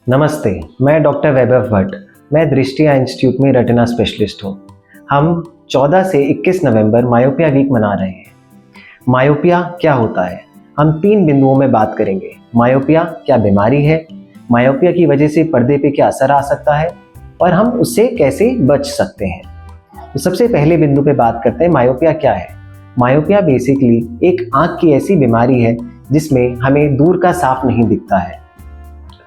नमस्ते, मैं डॉक्टर वैभव भट्ट। मैं दृष्टिया इंस्टीट्यूट में रेटिना स्पेशलिस्ट हूँ। हम 14 से 21 नवंबर मायोपिया वीक मना रहे हैं। मायोपिया क्या होता है, हम 3 बिंदुओं में बात करेंगे। मायोपिया क्या बीमारी है, मायोपिया की वजह से पर्दे पे क्या असर आ सकता है और हम उससे कैसे बच सकते हैं। तो सबसे पहले बिंदु पे बात करते हैं, मायोपिया क्या है। मायोपिया बेसिकली एक आँख की ऐसी बीमारी है जिसमें हमें दूर का साफ नहीं दिखता है।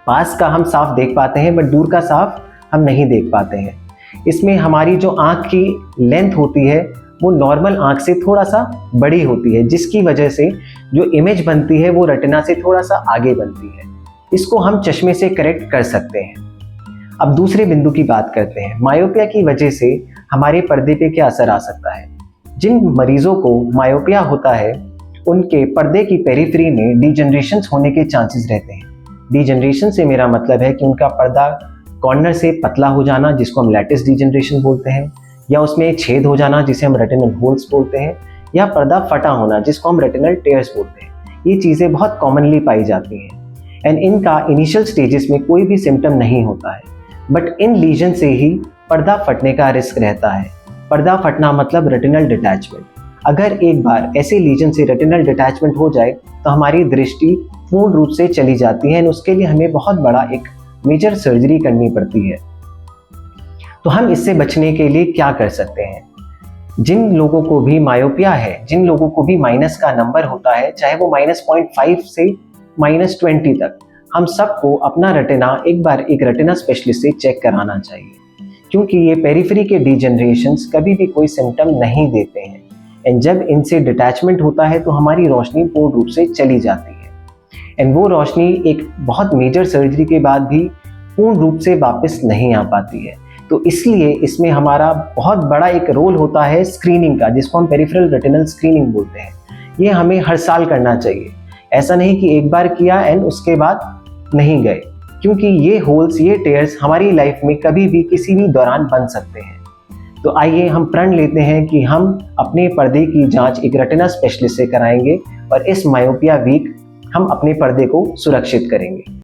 पास का हम साफ देख पाते हैं बट दूर का साफ हम नहीं देख पाते हैं। इसमें हमारी जो आँख की लेंथ होती है वो नॉर्मल आँख से थोड़ा सा बड़ी होती है, जिसकी वजह से जो इमेज बनती है वो रेटिना से थोड़ा सा आगे बनती है। इसको हम चश्मे से करेक्ट कर सकते हैं। अब दूसरे बिंदु की बात करते हैं। मायोपिया की वजह से हमारे पर्दे पे क्या असर आ सकता है। जिन मरीजों को मायोपिया होता है उनके पर्दे की पेरिफेरी में डीजनरेशन होने के चांसेस रहते हैं। डीजनरेशन से मेरा मतलब है कि उनका पर्दा कॉर्नर से पतला हो जाना, जिसको हम लैटिस डीजनरेशन बोलते हैं, या उसमें छेद हो जाना जिसे हम रेटिनल होल्स बोलते हैं, या पर्दा फटा होना जिसको हम रेटिनल टेयर्स बोलते हैं। ये चीज़ें बहुत कॉमनली पाई जाती हैं एंड इनका इनिशियल स्टेजेस में कोई भी सिम्टम नहीं होता है, बट इन लीजन से ही पर्दा फटने का रिस्क रहता है। पर्दा फटना मतलब रेटिनल डिटैचमेंट। अगर एक बार ऐसे लीजन से रेटिनल डिटैचमेंट हो जाए तो हमारी दृष्टि पूर्ण रूप से चली जाती है और उसके लिए हमें बहुत बड़ा एक मेजर सर्जरी करनी पड़ती है। तो हम इससे बचने के लिए क्या कर सकते हैं। जिन लोगों को भी मायोपिया है, जिन लोगों को भी माइनस का नंबर होता है, चाहे वो -0.5 से -20 तक, हम सबको अपना रेटिना एक बार एक रेटिना स्पेशलिस्ट से चेक कराना चाहिए, क्योंकि ये पेरिफेरी के डीजनरेशंस कभी भी कोई सिम्टम नहीं देते हैं एंड जब इनसे डिटैचमेंट होता है तो हमारी रोशनी पूर्ण रूप से चली जाती है एंड वो रोशनी एक बहुत मेजर सर्जरी के बाद भी पूर्ण रूप से वापस नहीं आ पाती है। तो इसलिए इसमें हमारा बहुत बड़ा एक रोल होता है स्क्रीनिंग का, जिसको हम पेरिफेरल रेटिनल स्क्रीनिंग बोलते हैं। ये हमें हर साल करना चाहिए। ऐसा नहीं कि एक बार किया एंड उसके बाद नहीं गए, क्योंकि ये होल्स, ये टेयर्स हमारी लाइफ में कभी भी किसी भी दौरान बन सकते हैं। तो आइए हम प्रण लेते हैं कि हम अपने पर्दे की जांच एक रेटिना स्पेशलिस्ट से कराएंगे और इस मायोपिया वीक हम अपने पर्दे को सुरक्षित करेंगे।